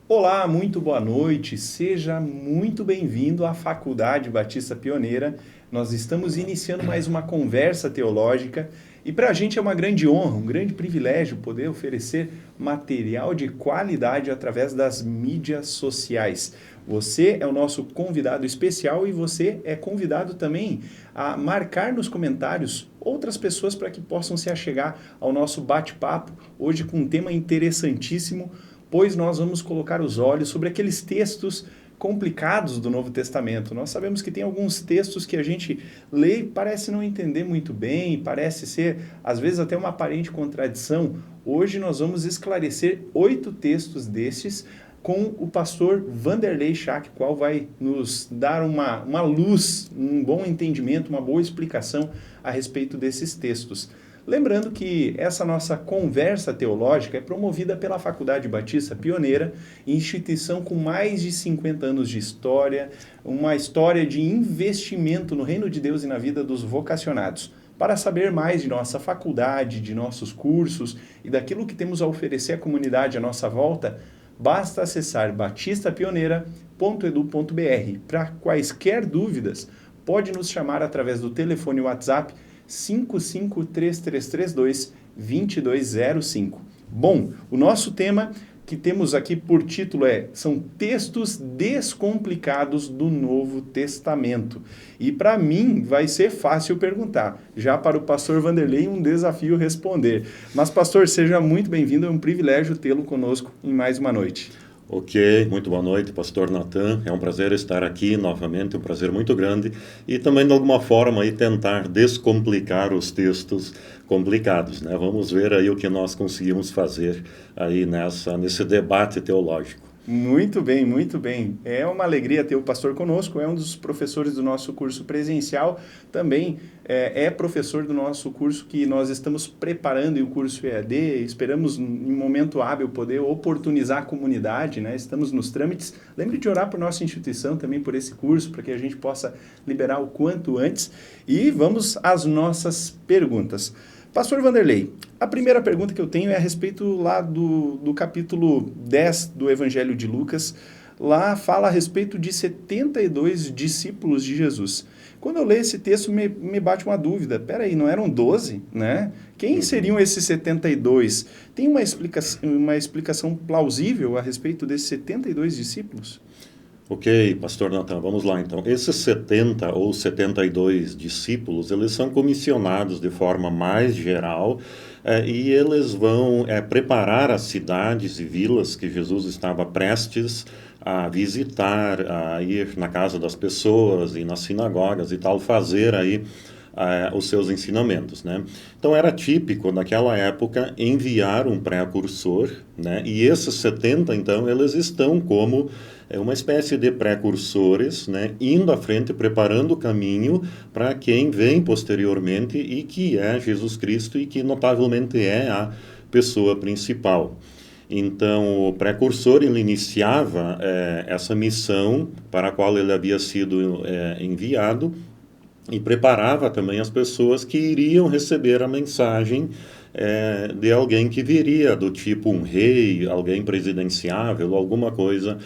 Olá, muito boa noite, seja muito bem-vindo à Faculdade Batista Pioneira. Nós estamos iniciando mais uma conversa teológica e para a gente é uma grande honra, um grande privilégio poder oferecer material de qualidade através das mídias sociais. Você é o nosso convidado especial e você é convidado também a marcar nos comentários outras pessoas para que possam se achegar ao nosso bate-papo, hoje com um tema interessantíssimo, pois nós vamos colocar os olhos sobre aqueles textos complicados do Novo Testamento. Nós sabemos que tem alguns textos que a gente lê e parece não entender muito bem, parece ser, às vezes, até uma aparente contradição. Hoje nós vamos esclarecer 8 textos destes com o pastor Vanderlei Schack, qual vai nos dar uma luz, um bom entendimento, uma boa explicação a respeito desses textos. Lembrando que essa nossa conversa teológica é promovida pela Faculdade Batista Pioneira, instituição com mais de 50 anos de história, uma história de investimento no reino de Deus e na vida dos vocacionados. Para saber mais de nossa faculdade, de nossos cursos e daquilo que temos a oferecer à comunidade à nossa volta, basta acessar batistapioneira.edu.br. Para quaisquer dúvidas, pode nos chamar através do telefone WhatsApp 553332-2205. Bom, o nosso tema que temos aqui por título são textos descomplicados do Novo Testamento. E para mim vai ser fácil perguntar, já para o pastor Vanderlei um desafio responder. Mas pastor, seja muito bem-vindo, é um privilégio tê-lo conosco em mais uma noite. Ok, muito boa noite, pastor Natan. É um prazer estar aqui novamente, um prazer muito grande e também de alguma forma aí tentar descomplicar os textos complicados, né? Vamos ver aí o que nós conseguimos fazer aí nesse debate teológico. Muito bem, muito bem. É uma alegria ter o pastor conosco, é um dos professores do nosso curso presencial, também é professor do nosso curso que nós estamos preparando, e o curso EAD, esperamos em momento hábil poder oportunizar a comunidade, né? Estamos nos trâmites. Lembre de orar por nossa instituição também, por esse curso, para que a gente possa liberar o quanto antes. E vamos às nossas perguntas. Pastor Vanderlei, a primeira pergunta que eu tenho é a respeito lá do capítulo 10 do Evangelho de Lucas. Lá fala a respeito de 72 discípulos de Jesus. Quando eu leio esse texto, me bate uma dúvida. Peraí, não eram 12, né? Quem seriam esses 72? Tem uma explicação plausível a respeito desses 72 discípulos? Ok, pastor Natan, vamos lá então. Esses 70 ou 72 discípulos, eles são comissionados de forma mais geral e eles vão preparar as cidades e vilas que Jesus estava prestes a visitar, a ir na casa das pessoas e nas sinagogas e tal, fazer aí os seus ensinamentos, né? Então era típico naquela época enviar um precursor, né? E esses 70, então, eles estão como uma espécie de precursores, né? Indo à frente, preparando o caminho para quem vem posteriormente e que é Jesus Cristo e que notavelmente é a pessoa principal. Então, o precursor, ele iniciava essa missão para a qual ele havia sido enviado, e preparava também as pessoas que iriam receber a mensagem de alguém que viria, do tipo um rei, alguém presidenciável, alguma coisa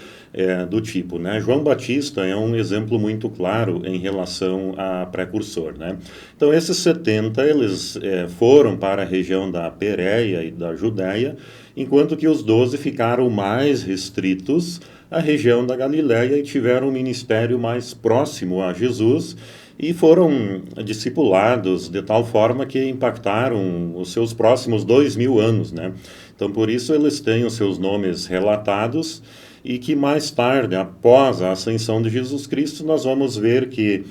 do tipo, né? João Batista é um exemplo muito claro em relação a precursor, né? Então, esses 70, eles foram para a região da Pérea e da Judéia, enquanto que os 12 ficaram mais restritos à região da Galiléia e tiveram um ministério mais próximo a Jesus, e foram discipulados de tal forma que impactaram os seus próximos 2000 anos, né? Então, por isso, eles têm os seus nomes relatados e que mais tarde, após a ascensão de Jesus Cristo, nós vamos ver que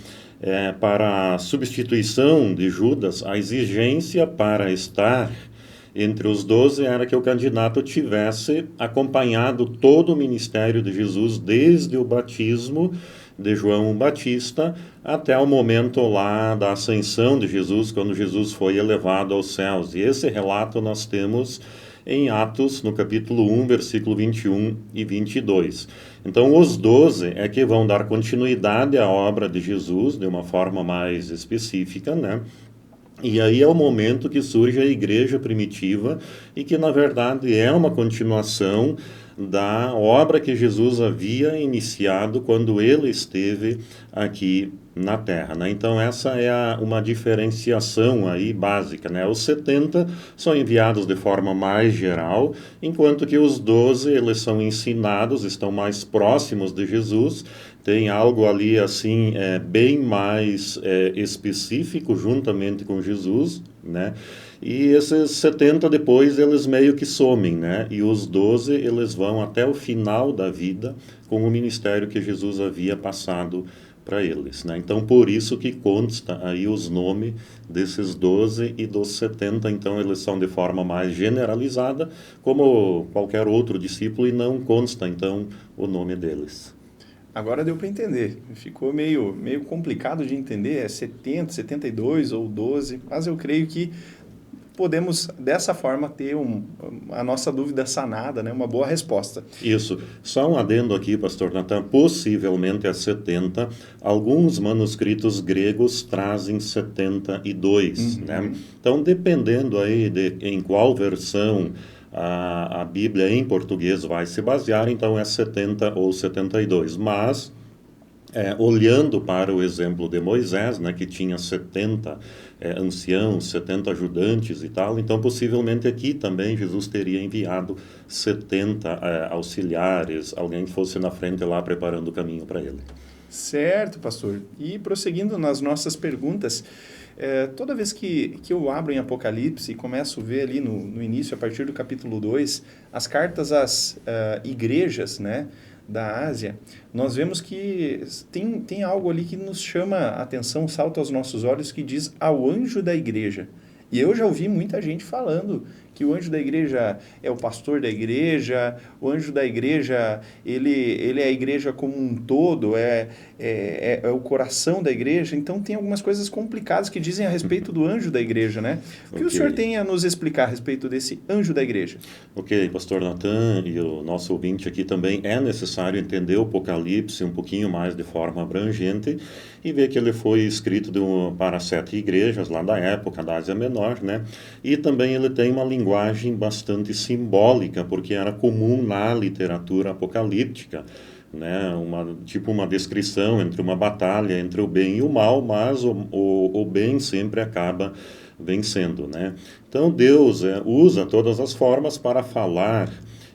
para a substituição de Judas, a exigência para estar entre os 12 era que o candidato tivesse acompanhado todo o ministério de Jesus, desde o batismo de João Batista até o momento lá da ascensão de Jesus, quando Jesus foi elevado aos céus. E esse relato nós temos em Atos, no capítulo 1, versículo 21 e 22. Então, os 12 é que vão dar continuidade à obra de Jesus de uma forma mais específica, né? E aí é o momento que surge a igreja primitiva e que, na verdade, é uma continuação da obra que Jesus havia iniciado quando ele esteve aqui na Terra, né? Então essa é uma diferenciação aí básica, né? Os 70 são enviados de forma mais geral, enquanto que os 12 eles são ensinados, estão mais próximos de Jesus, tem algo ali assim bem mais específico juntamente com Jesus, né? E esses 70 depois eles meio que somem, né? E os 12 eles vão até o final da vida com o ministério que Jesus havia passado para eles, né? Então, por isso que consta aí os nomes desses 12 e dos 70, então eles são de forma mais generalizada, como qualquer outro discípulo, e não consta, então, o nome deles. Agora deu para entender. Ficou meio complicado de entender, é 70, 72 ou 12, mas eu creio que podemos, dessa forma, ter a nossa dúvida sanada, né? Uma boa resposta. Isso. Só um adendo aqui, pastor Natan, possivelmente é 70. Alguns manuscritos gregos trazem 72, né? Então, dependendo aí em qual versão a Bíblia em português vai se basear, então é 70 ou 72. Mas, olhando para o exemplo de Moisés, né, que tinha 70 anciãos, 70 ajudantes e tal, então possivelmente aqui também Jesus teria enviado 70 auxiliares, alguém que fosse na frente lá preparando o caminho para ele. Certo, pastor. E prosseguindo nas nossas perguntas, toda vez que eu abro em Apocalipse e começo a ver ali no início, a partir do capítulo 2, as cartas às igrejas, né, da Ásia, nós vemos que tem algo ali que nos chama a atenção, salta aos nossos olhos, que diz ao anjo da igreja. E eu já ouvi muita gente falando que o anjo da igreja é o pastor da igreja, o anjo da igreja, ele é a igreja como um todo, é o coração da igreja. Então, tem algumas coisas complicadas que dizem a respeito do anjo da igreja, né? O que o senhor tem a nos explicar a respeito desse anjo da igreja? Ok, pastor Natan e o nosso ouvinte aqui também, é necessário entender o Apocalipse um pouquinho mais de forma abrangente e ver que ele foi escrito para 7 igrejas lá da época, da Ásia Menor, né? E também ele tem uma linguagem bastante simbólica, porque era comum na literatura apocalíptica, né? Uma descrição entre uma batalha entre o bem e o mal, mas o bem sempre acaba vencendo, né? Então Deus usa todas as formas para falar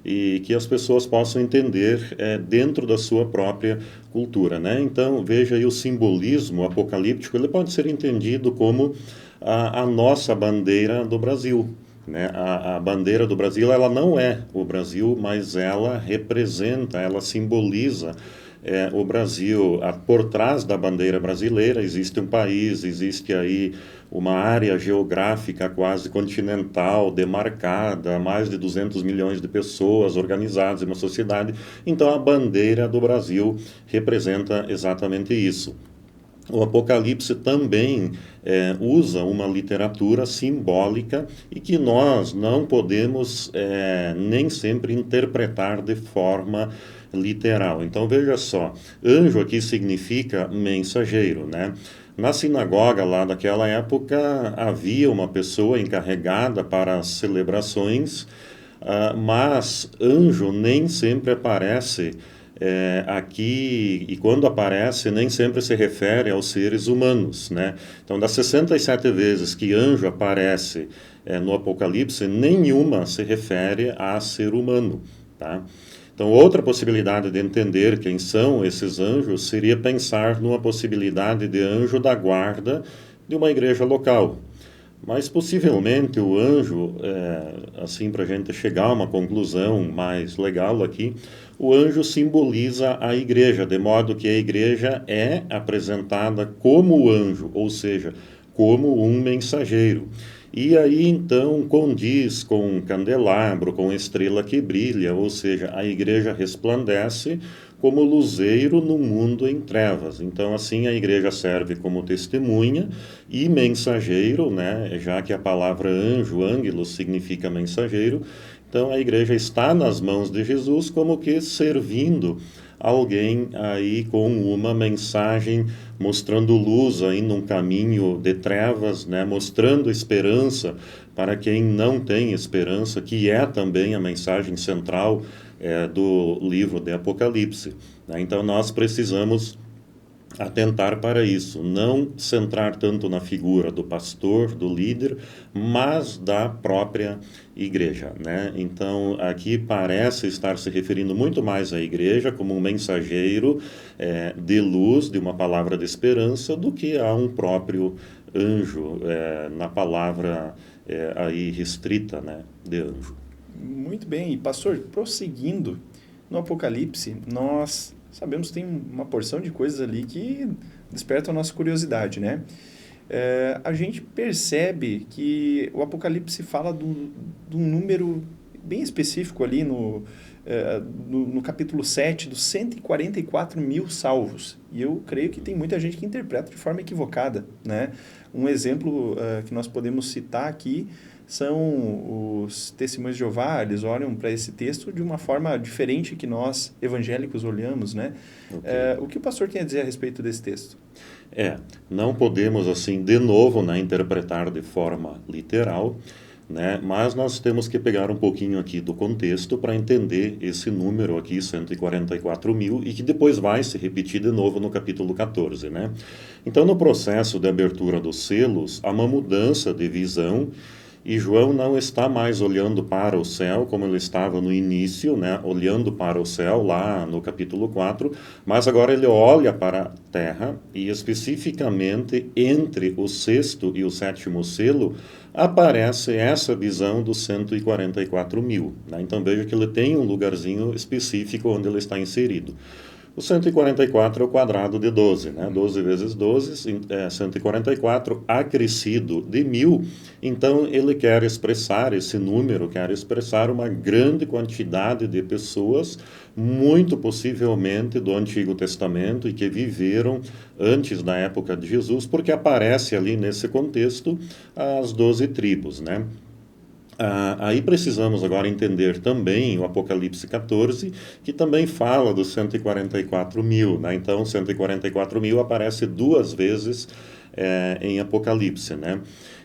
e que as pessoas possam entender dentro da sua própria cultura, né? Então veja aí o simbolismo apocalíptico, ele pode ser entendido como a nossa bandeira do Brasil, né? A bandeira do Brasil, ela não é o Brasil, mas ela representa, ela simboliza o Brasil. Por trás da bandeira brasileira existe um país, existe aí uma área geográfica quase continental, demarcada, mais de 200 milhões de pessoas organizadas em uma sociedade. Então a bandeira do Brasil representa exatamente isso. O Apocalipse também usa uma literatura simbólica e que nós não podemos nem sempre interpretar de forma literal. Então veja só, anjo aqui significa mensageiro, né? Na sinagoga lá daquela época havia uma pessoa encarregada para as celebrações, mas anjo nem sempre aparece aqui, e quando aparece, nem sempre se refere aos seres humanos, né? Então, das 67 vezes que anjo aparece no Apocalipse, nenhuma se refere a ser humano, tá? Então, outra possibilidade de entender quem são esses anjos seria pensar numa possibilidade de anjo da guarda de uma igreja local. Mas possivelmente o anjo, assim para a gente chegar a uma conclusão mais legal aqui, o anjo simboliza a igreja, de modo que a igreja é apresentada como anjo, ou seja, como um mensageiro. E aí então condiz com um candelabro, com estrela que brilha, ou seja, a igreja resplandece como luzeiro no mundo em trevas. Então assim a igreja serve como testemunha e mensageiro, né? Já que a palavra anjo, ângelos, significa mensageiro. Então a igreja está nas mãos de Jesus como que servindo alguém aí com uma mensagem, mostrando luz aí num caminho de trevas, né? Mostrando esperança para quem não tem esperança, que é também a mensagem central do livro de Apocalipse, né? Então nós precisamos atentar para isso, não centrar tanto na figura do pastor, do líder, mas da própria igreja, né? Então, aqui parece estar se referindo muito mais à igreja como um mensageiro de luz, de uma palavra de esperança, do que a um próprio anjo, na palavra aí restrita, né, de anjo. Muito bem, e pastor, prosseguindo, no Apocalipse, nós sabemos que tem uma porção de coisas ali que despertam a nossa curiosidade, né? A gente percebe que o Apocalipse fala de um número bem específico ali no capítulo 7, dos 144 mil salvos. E eu creio que tem muita gente que interpreta de forma equivocada, né? Um exemplo que nós podemos citar aqui são os testemunhos de Jeová. Eles olham para esse texto de uma forma diferente que nós, evangélicos, olhamos, né? Okay. O que o pastor tem a dizer a respeito desse texto? Não podemos, assim, de novo, né, interpretar de forma literal, né, mas nós temos que pegar um pouquinho aqui do contexto para entender esse número aqui, 144 mil, e que depois vai se repetir de novo no capítulo 14, né? Então, no processo de abertura dos selos, há uma mudança de visão, e João não está mais olhando para o céu como ele estava no início, né, olhando para o céu lá no capítulo 4, mas agora ele olha para a terra e especificamente entre o sexto e o sétimo selo aparece essa visão dos 144 mil. Né? Então veja que ele tem um lugarzinho específico onde ele está inserido. O 144 é o quadrado de 12, né? 12 vezes 12, 144, acrescido de 1000. Então, ele quer expressar, esse número quer expressar uma grande quantidade de pessoas, muito possivelmente do Antigo Testamento, e que viveram antes da época de Jesus, porque aparece ali nesse contexto as 12 tribos, né? Aí precisamos agora entender também o Apocalipse 14, que também fala dos 144 mil. Né? Então, 144 mil aparece duas vezes em Apocalipse, né?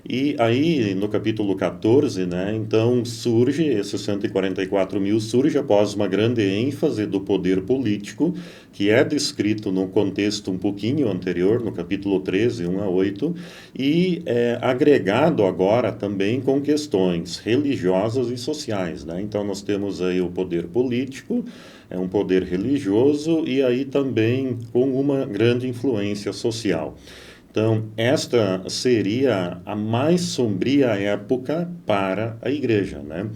E aí, no capítulo 14, né, então surge, esses 144 mil surge após uma grande ênfase do poder político, que é descrito num contexto um pouquinho anterior, no capítulo 13, 1 a 8, e agregado agora também com questões religiosas e sociais, né? Então nós temos aí o poder político, um poder religioso e aí também com uma grande influência social. Então, esta seria a mais sombria época para a igreja, né?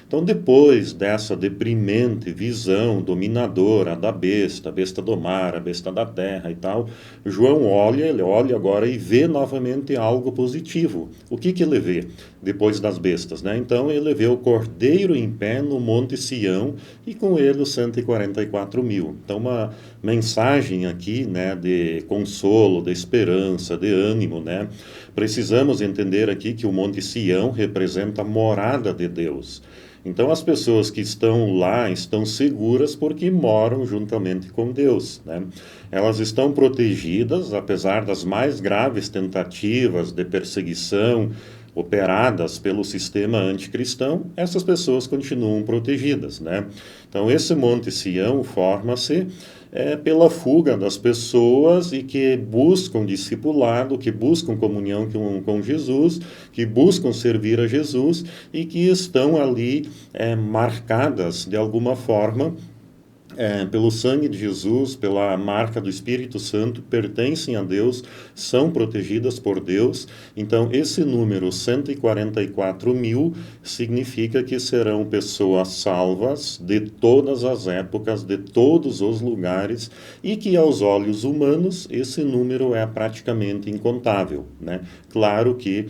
Então, depois dessa deprimente visão dominadora da besta, a besta do mar, a besta da terra e tal, João ele olha agora e vê novamente algo positivo. O que ele vê depois das bestas, né? Então, ele vê o cordeiro em pé no Monte Sião e com ele os 144 mil. Então, uma mensagem aqui, né, de consolo, de esperança, de ânimo, né? Precisamos entender aqui que o Monte Sião representa a morada de Deus. Então, as pessoas que estão lá estão seguras porque moram juntamente com Deus, né? Elas estão protegidas, apesar das mais graves tentativas de perseguição operadas pelo sistema anticristão, essas pessoas continuam protegidas, né? Então, esse Monte Sião forma-se pela fuga das pessoas e que buscam discipulado, que buscam comunhão com Jesus, que buscam servir a Jesus e que estão ali marcadas de alguma forma pelo sangue de Jesus, pela marca do Espírito Santo, pertencem a Deus, são protegidas por Deus. Então, esse número 144 mil significa que serão pessoas salvas de todas as épocas, de todos os lugares, e que aos olhos humanos esse número é praticamente incontável, né? Claro que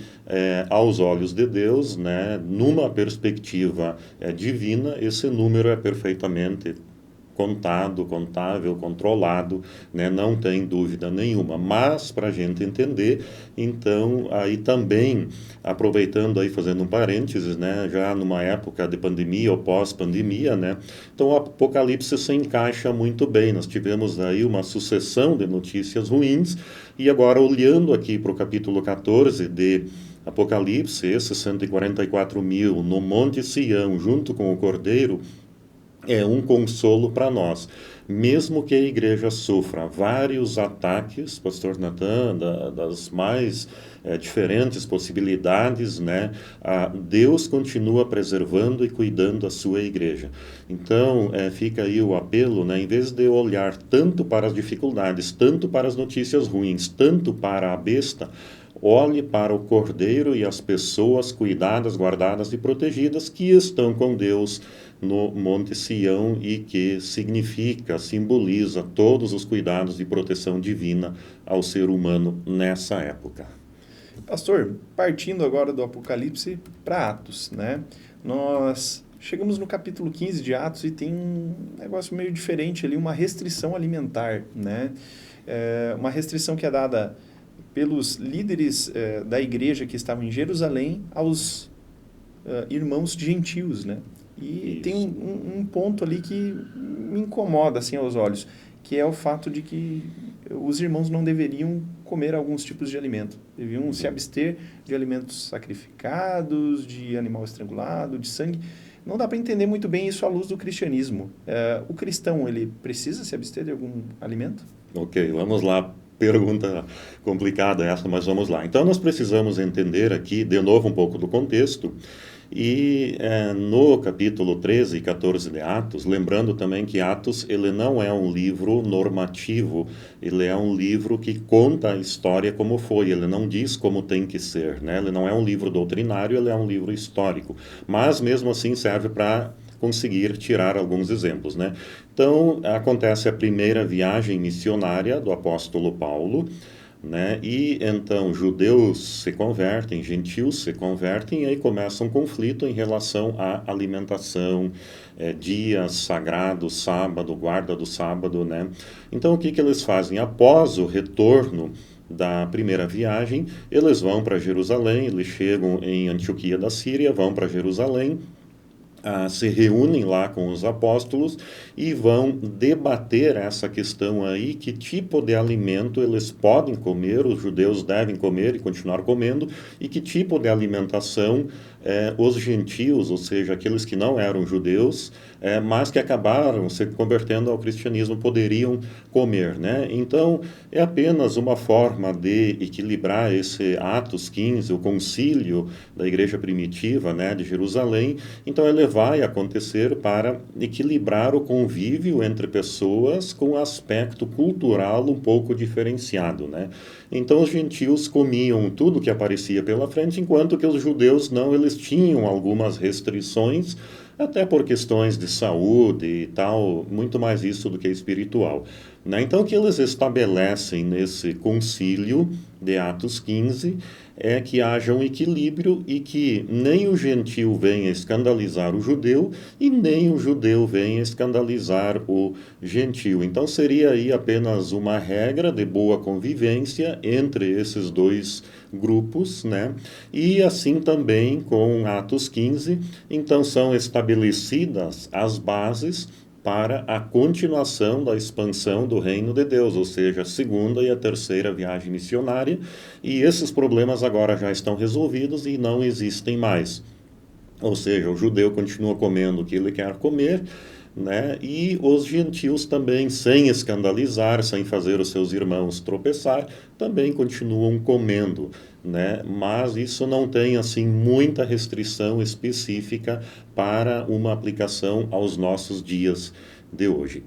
aos olhos de Deus, né, numa perspectiva divina, esse número é perfeitamente contado, contável, controlado, né? Não tem dúvida nenhuma. Mas, para a gente entender, então, aí também, aproveitando aí, fazendo um parênteses, né? Já numa época de pandemia ou pós-pandemia, né? Então, o Apocalipse se encaixa muito bem. Nós tivemos aí uma sucessão de notícias ruins e agora, olhando aqui para o capítulo 14 de Apocalipse, esses 144 mil no Monte Sião, junto com o Cordeiro, é um consolo para nós. Mesmo que a igreja sofra vários ataques, pastor Natan, das mais diferentes possibilidades, né, Deus continua preservando e cuidando da sua igreja. Então, fica aí o apelo, né, em vez de olhar tanto para as dificuldades, tanto para as notícias ruins, tanto para a besta, olhe para o Cordeiro e as pessoas cuidadas, guardadas e protegidas que estão com Deus no Monte Sião e que simboliza todos os cuidados e proteção divina ao ser humano nessa época. Pastor, partindo agora do Apocalipse para Atos, né? Nós chegamos no capítulo 15 de Atos e tem um negócio meio diferente ali, uma restrição alimentar, né? Uma restrição que é dada pelos líderes da igreja que estavam em Jerusalém aos irmãos gentios, né? E Isso. tem um ponto ali que me incomoda assim aos olhos, que é o fato de que os irmãos não deveriam comer alguns tipos de alimento. Deviam se abster de alimentos sacrificados, de animal estrangulado, de sangue. Não dá para entender muito bem isso à luz do cristianismo. O cristão, ele precisa se abster de algum alimento? Ok, vamos lá. Pergunta complicada essa, mas vamos lá. Então, nós precisamos entender aqui, de novo, um pouco do contexto. E no capítulo 13 e 14 de Atos, lembrando também que Atos ele não é um livro normativo, ele é um livro que conta a história como foi, ele não diz como tem que ser, né? Ele não é um livro doutrinário, ele é um livro histórico, mas mesmo assim serve para conseguir tirar alguns exemplos, né? Então, acontece a primeira viagem missionária do apóstolo Paulo, né? E então judeus se convertem, gentios se convertem, e aí começa um conflito em relação à alimentação, dias sagrados, sábado, guarda do sábado, né? Então o que eles fazem? Após o retorno da primeira viagem, eles vão para Jerusalém, eles chegam em Antioquia da Síria, vão para Jerusalém, se reúnem lá com os apóstolos e vão debater essa questão aí, que tipo de alimento eles podem comer, os judeus devem comer e continuar comendo, e que tipo de alimentação os gentios, ou seja, aqueles que não eram judeus, mas que acabaram se convertendo ao cristianismo, poderiam comer, né? Então, é apenas uma forma de equilibrar esse Atos 15, o concílio da igreja primitiva, né, de Jerusalém. Então, ele vai acontecer para equilibrar o convívio entre pessoas com aspecto cultural um pouco diferenciado, né? Então, os gentios comiam tudo que aparecia pela frente, enquanto que os judeus não, eles tinham algumas restrições, até por questões de saúde e tal, muito mais isso do que espiritual, né? Então, o que eles estabelecem nesse concílio de Atos 15 é que haja um equilíbrio e que nem o gentio venha escandalizar o judeu e nem o judeu venha escandalizar o gentio. Então, seria aí apenas uma regra de boa convivência entre esses dois grupos, né? E assim também com Atos 15, então são estabelecidas as bases para a continuação da expansão do reino de Deus, ou seja, a segunda e a terceira viagem missionária, e esses problemas agora já estão resolvidos e não existem mais. Ou seja, o judeu continua comendo o que ele quer comer, né? E os gentios também, sem escandalizar, sem fazer os seus irmãos tropeçar, também continuam comendo, né? Mas isso não tem assim muita restrição específica para uma aplicação aos nossos dias de hoje.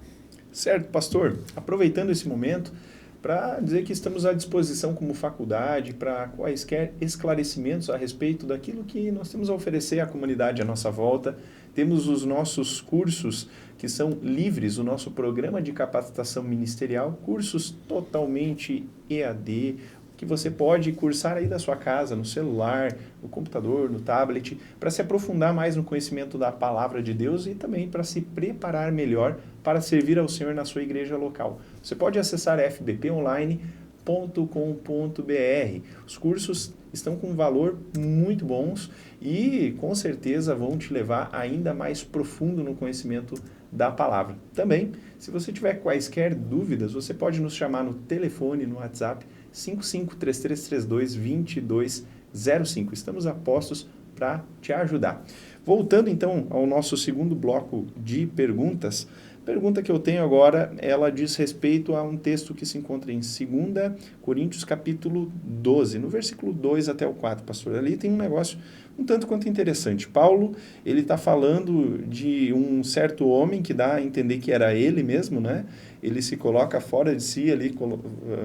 Certo, pastor. Aproveitando esse momento para dizer que estamos à disposição como faculdade para quaisquer esclarecimentos a respeito daquilo que nós temos a oferecer à comunidade à nossa volta. Temos os nossos cursos que são livres, o nosso programa de capacitação ministerial, cursos totalmente EAD, que você pode cursar aí da sua casa, no celular, no computador, no tablet, para se aprofundar mais no conhecimento da palavra de Deus e também para se preparar melhor para servir ao Senhor na sua igreja local. Você pode acessar fbponline.com.br. Os cursos estão com valor muito bons e com certeza vão te levar ainda mais profundo no conhecimento da palavra. Também, se você tiver quaisquer dúvidas, você pode nos chamar no telefone, no WhatsApp, 5533322205. Estamos a postos para te ajudar. Voltando então ao nosso segundo bloco de perguntas, a pergunta que eu tenho agora, ela diz respeito a um texto que se encontra em 2 Coríntios capítulo 12, no versículo 2 até o 4, pastor. Ali tem um negócio um tanto quanto interessante. Paulo, ele está falando de um certo homem que dá a entender que era ele mesmo, né? Ele se coloca fora de si ali,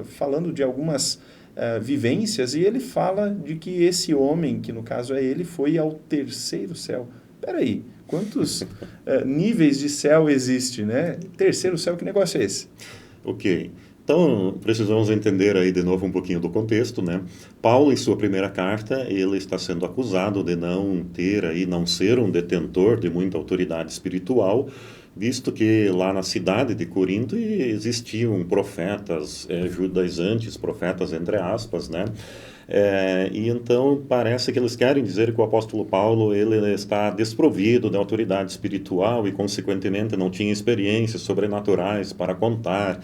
falando de algumas vivências, e ele fala de que esse homem, que no caso é ele, foi ao terceiro céu. Peraí, quantos níveis de céu existe, né? Terceiro céu, que negócio é esse? Ok. Então, precisamos entender aí de novo um pouquinho do contexto, né? Paulo, em sua primeira carta, ele está sendo acusado de não ser um detentor de muita autoridade espiritual, visto que lá na cidade de Corinto existiam profetas judaizantes, profetas entre aspas, né? E então parece que eles querem dizer que o apóstolo Paulo ele está desprovido de autoridade espiritual e, consequentemente, não tinha experiências sobrenaturais para contar,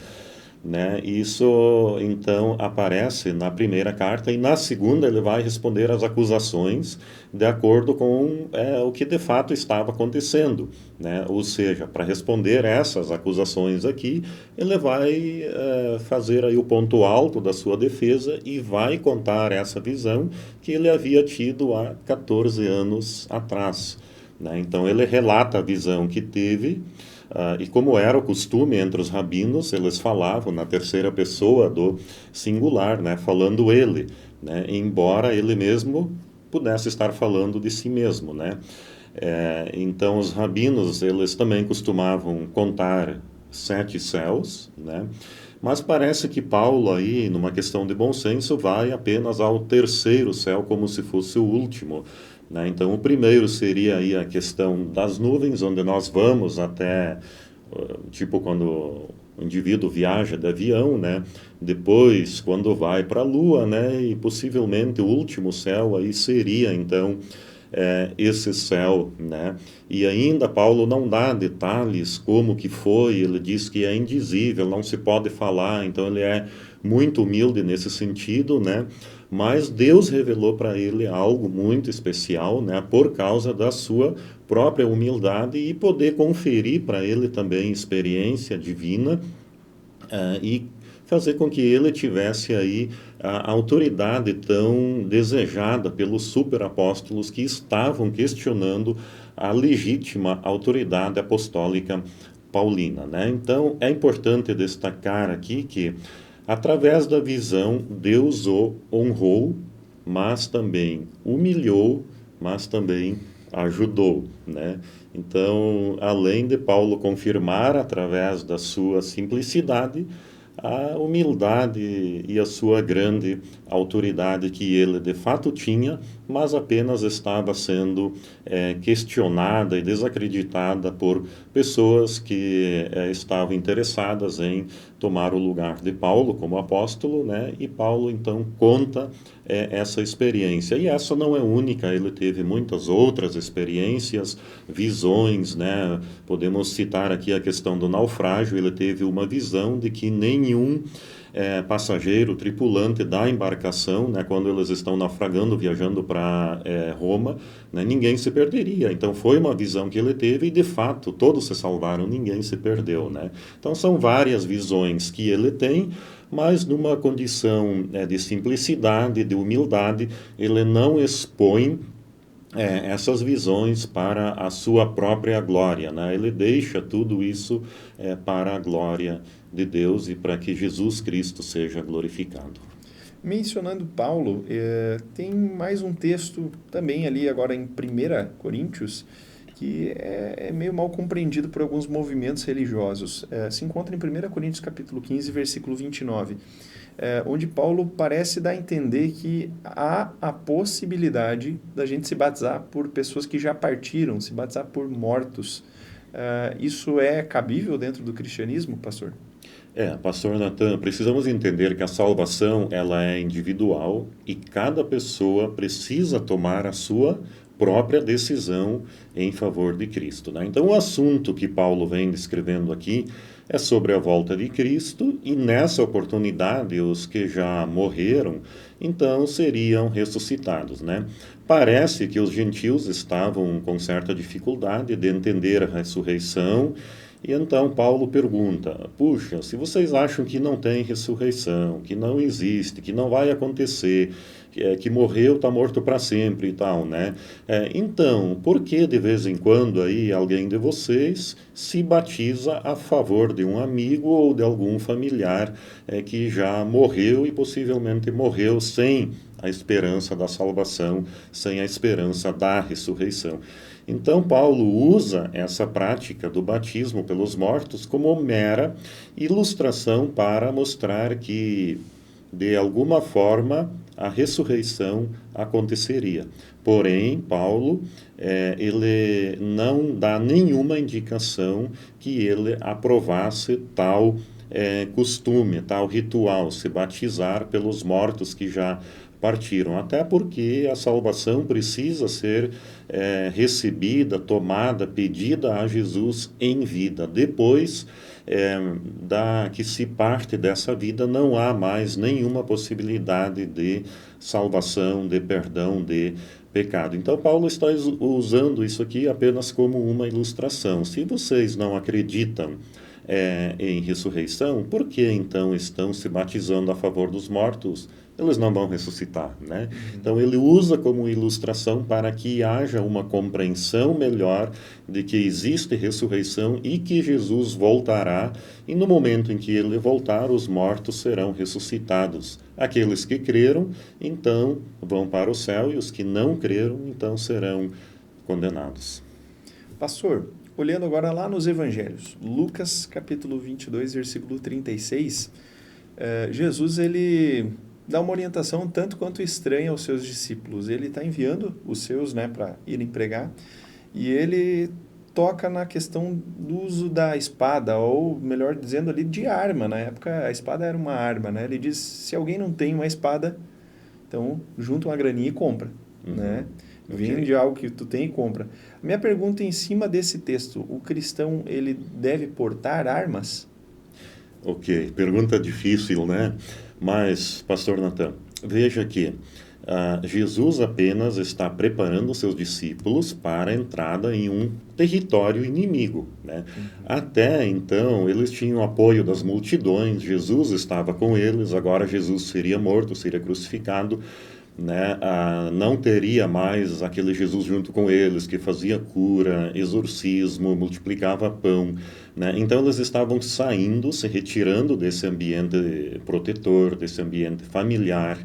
né? Isso então aparece na primeira carta, e na segunda ele vai responder às acusações de acordo com o que de fato estava acontecendo, né? Ou seja, para responder essas acusações aqui, ele vai fazer aí o ponto alto da sua defesa e vai contar essa visão que ele havia tido há 14 anos atrás, né? Então ele relata a visão que teve. E como era o costume entre os rabinos, eles falavam na terceira pessoa do singular, né, falando ele, né, embora ele mesmo pudesse estar falando de si mesmo, né. Então os rabinos, eles também costumavam contar 7 céus, né, mas parece que Paulo aí, numa questão de bom senso, vai apenas ao terceiro céu como se fosse o último, né? Então, o primeiro seria aí a questão das nuvens, onde nós vamos até, tipo, quando o indivíduo viaja de avião, né? Depois, quando vai para a Lua, né? E possivelmente o último céu aí seria, então, esse céu, né? E ainda Paulo não dá detalhes como que foi, ele diz que é indizível, não se pode falar, então ele é muito humilde nesse sentido, né? Mas Deus revelou para ele algo muito especial, né? Por causa da sua própria humildade e poder conferir para ele também experiência divina, e fazer com que ele tivesse aí a autoridade tão desejada pelos superapóstolos que estavam questionando a legítima autoridade apostólica paulina, né? Então, é importante destacar aqui que, através da visão, Deus o honrou, mas também humilhou, mas também ajudou, né? Então, além de Paulo confirmar através da sua simplicidade a humildade e a sua grande autoridade que ele de fato tinha, mas apenas estava sendo questionada e desacreditada por pessoas que estavam interessadas em tomar o lugar de Paulo como apóstolo, né? E Paulo então conta essa experiência. E essa não é única, ele teve muitas outras experiências, visões, né? Podemos citar aqui a questão do naufrágio, ele teve uma visão de que nenhum passageiro, tripulante da embarcação, né, quando eles estão naufragando, viajando para Roma, né, ninguém se perderia. Então foi uma visão que ele teve e de fato todos se salvaram, ninguém se perdeu, né? Então são várias visões que ele tem, mas numa condição de simplicidade, de humildade, ele não expõe essas visões para a sua própria glória, né? Ele deixa tudo isso para a glória de Deus e para que Jesus Cristo seja glorificado. Mencionando Paulo, tem mais um texto também ali agora em 1 Coríntios, que é meio mal compreendido por alguns movimentos religiosos. Se encontra em 1 Coríntios capítulo 15, versículo 29, onde Paulo parece dar a entender que há a possibilidade da gente se batizar por pessoas que já partiram, se batizar por mortos. Isso é cabível dentro do cristianismo, pastor? Pastor Natan, precisamos entender que a salvação ela é individual e cada pessoa precisa tomar a sua própria decisão em favor de Cristo, né? Então, o assunto que Paulo vem descrevendo aqui é sobre a volta de Cristo, e nessa oportunidade os que já morreram, então seriam ressuscitados, né? Parece que os gentios estavam com certa dificuldade de entender a ressurreição, e então Paulo pergunta: puxa, se vocês acham que não tem ressurreição, que não existe, que não vai acontecer, que morreu, está morto para sempre e tal, né? Então, por que de vez em quando aí alguém de vocês se batiza a favor de um amigo ou de algum familiar que já morreu e possivelmente morreu sem a esperança da salvação, sem a esperança da ressurreição? Então, Paulo usa essa prática do batismo pelos mortos como mera ilustração para mostrar que, de alguma forma, a ressurreição aconteceria. Porém, Paulo, ele não dá nenhuma indicação que ele aprovasse tal costume, tal ritual, se batizar pelos mortos que já partiram, até porque a salvação precisa ser recebida, tomada, pedida a Jesus em vida. Depois que se parte dessa vida, não há mais nenhuma possibilidade de salvação, de perdão, de pecado. Então, Paulo está usando isso aqui apenas como uma ilustração. Se vocês não acreditam em ressurreição, por que então estão se batizando a favor dos mortos? Eles não vão ressuscitar, né? Então ele usa como ilustração para que haja uma compreensão melhor de que existe ressurreição e que Jesus voltará, e no momento em que ele voltar, os mortos serão ressuscitados. Aqueles que creram, então, vão para o céu, e os que não creram, então, serão condenados. Pastor, olhando agora lá nos Evangelhos, Lucas capítulo 22, versículo 36, Jesus, ele dá uma orientação tanto quanto estranha aos seus discípulos. Ele está enviando os seus, né, para irem pregar, e ele toca na questão do uso da espada, ou melhor dizendo ali, de arma. Na época a espada era uma arma, né? Ele diz, se alguém não tem uma espada, então junta uma graninha e compra, né? Vende algo que tu tem e compra. Minha pergunta em cima desse texto, o cristão, ele deve portar armas? Ok, pergunta difícil, né? Mas, pastor Natan, veja que Jesus apenas está preparando seus discípulos para a entrada em um território inimigo, né? Até então, eles tinham apoio das multidões, Jesus estava com eles, agora Jesus seria morto, seria crucificado, né? Não teria mais aquele Jesus junto com eles, que fazia cura, exorcismo, multiplicava pão, né? Então eles estavam saindo, se retirando desse ambiente protetor, desse ambiente familiar,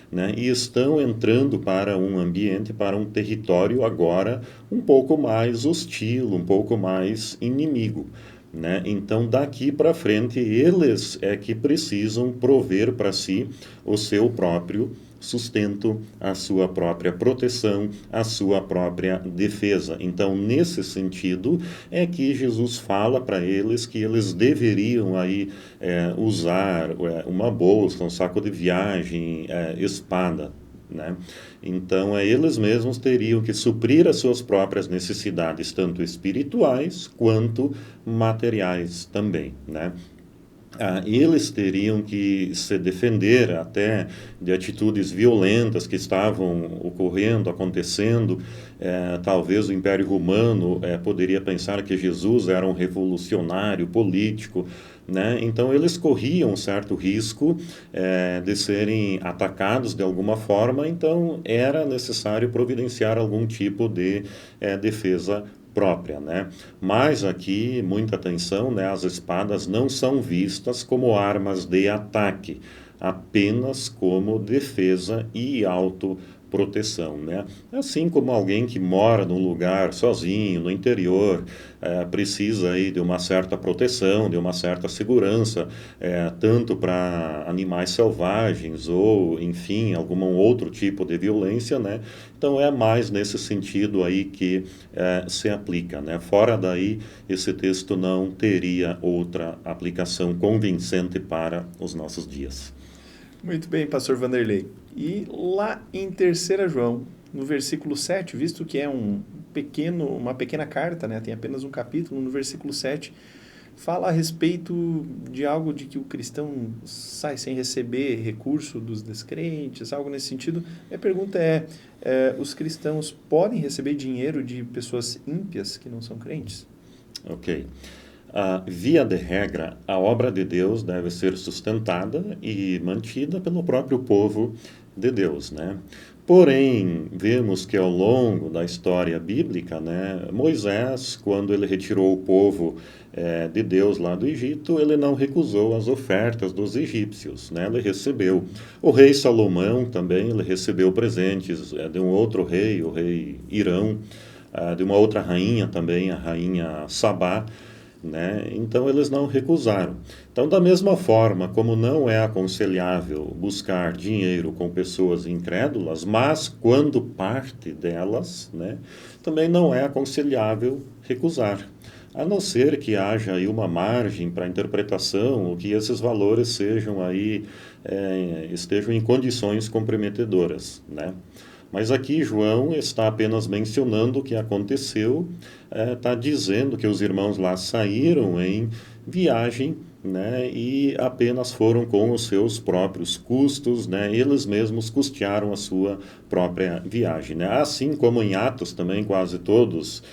né? E estão entrando para um ambiente, para um território agora um pouco mais hostil, um pouco mais inimigo, né? Então, daqui para frente, eles é que precisam prover para si o seu próprio sustento, a sua própria proteção, a sua própria defesa. Então, nesse sentido, é que Jesus fala para eles que eles deveriam aí usar uma bolsa, um saco de viagem, espada, né? Então, eles mesmos teriam que suprir as suas próprias necessidades, tanto espirituais quanto materiais também, né? Eles teriam que se defender até de atitudes violentas que estavam ocorrendo, acontecendo. Talvez o Império Romano poderia pensar que Jesus era um revolucionário político, né? Então eles corriam um certo risco de serem atacados de alguma forma, então era necessário providenciar algum tipo de defesa própria, né? Mas aqui, muita atenção, né? As espadas não são vistas como armas de ataque, apenas como defesa e autoproteção, né? Assim como alguém que mora num lugar sozinho, no interior, precisa aí de uma certa proteção, de uma certa segurança, tanto para animais selvagens ou, enfim, algum outro tipo de violência, né? Então é mais nesse sentido aí que se aplica, né? Fora daí, esse texto não teria outra aplicação convincente para os nossos dias. Muito bem, pastor Vanderlei. E lá em 3 João, no versículo 7, visto que é uma pequena carta, né? Tem apenas um capítulo, no versículo 7, fala a respeito de algo de que o cristão sai sem receber recurso dos descrentes, algo nesse sentido. Minha pergunta os cristãos podem receber dinheiro de pessoas ímpias que não são crentes? Ok. Via de regra, a obra de Deus deve ser sustentada e mantida pelo próprio povo de Deus, né? Porém, vemos que ao longo da história bíblica, né, Moisés, quando ele retirou o povo de Deus lá do Egito, ele não recusou as ofertas dos egípcios, né? Ele recebeu. O rei Salomão também, ele recebeu presentes de um outro rei, o rei Irão, de uma outra rainha também, a rainha Sabá, né? Então eles não recusaram. Então, da mesma forma como não é aconselhável buscar dinheiro com pessoas incrédulas, mas quando parte delas, né, também não é aconselhável recusar. A não ser que haja aí uma margem para interpretação, ou que esses valores sejam aí, estejam em condições comprometedoras, né? Mas aqui João está apenas mencionando o que aconteceu, está dizendo que os irmãos lá saíram em viagem, né, e apenas foram com os seus próprios custos, né, eles mesmos custearam a sua própria viagem, né? Assim como em Atos também quase todos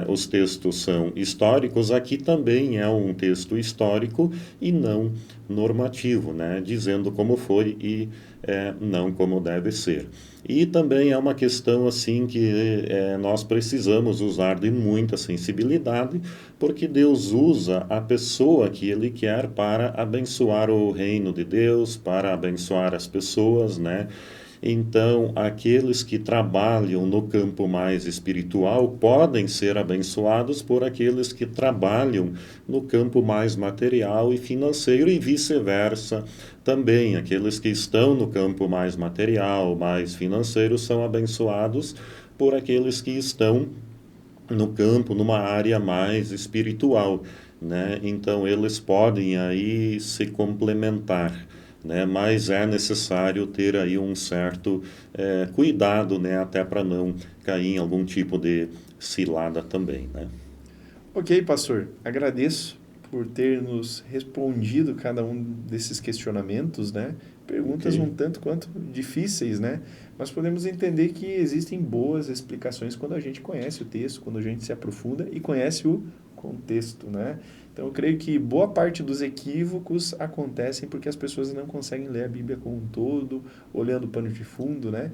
os textos são históricos, aqui também é um texto histórico e não normativo, né, dizendo como foi e não como deve ser. E também é uma questão assim que nós precisamos usar de muita sensibilidade, porque Deus usa a pessoa que Ele quer para abençoar o reino de Deus, para abençoar as pessoas, né? Então, aqueles que trabalham no campo mais espiritual podem ser abençoados por aqueles que trabalham no campo mais material e financeiro, e vice-versa também. Aqueles que estão no campo mais material, mais financeiro, são abençoados por aqueles que estão no campo, numa área mais espiritual, né? Então, eles podem aí se complementar, né? Mas é necessário ter aí um certo cuidado, né? Até para não cair em algum tipo de cilada também, né? Ok, pastor. Agradeço por ter nos respondido cada um desses questionamentos, né? Perguntas Ok. um tanto quanto difíceis, né? Mas podemos entender que existem boas explicações quando a gente conhece o texto, quando a gente se aprofunda e conhece o contexto, né? Então eu creio que boa parte dos equívocos acontecem porque as pessoas não conseguem ler a Bíblia como um todo, olhando o pano de fundo, né?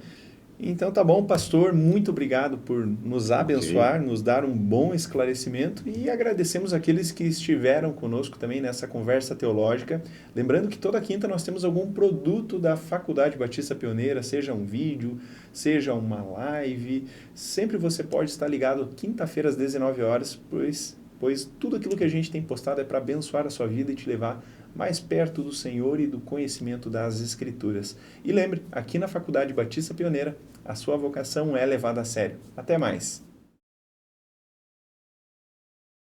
Então tá bom, pastor, muito obrigado por nos Ok. abençoar, nos dar um bom esclarecimento e agradecemos aqueles que estiveram conosco também nessa conversa teológica. Lembrando que toda quinta nós temos algum produto da Faculdade Batista Pioneira, seja um vídeo, seja uma live, sempre você pode estar ligado quinta-feira às 19 horas, pois tudo aquilo que a gente tem postado é para abençoar a sua vida e te levar mais perto do Senhor e do conhecimento das Escrituras. E lembre, aqui na Faculdade Batista Pioneira, a sua vocação é levada a sério. Até mais!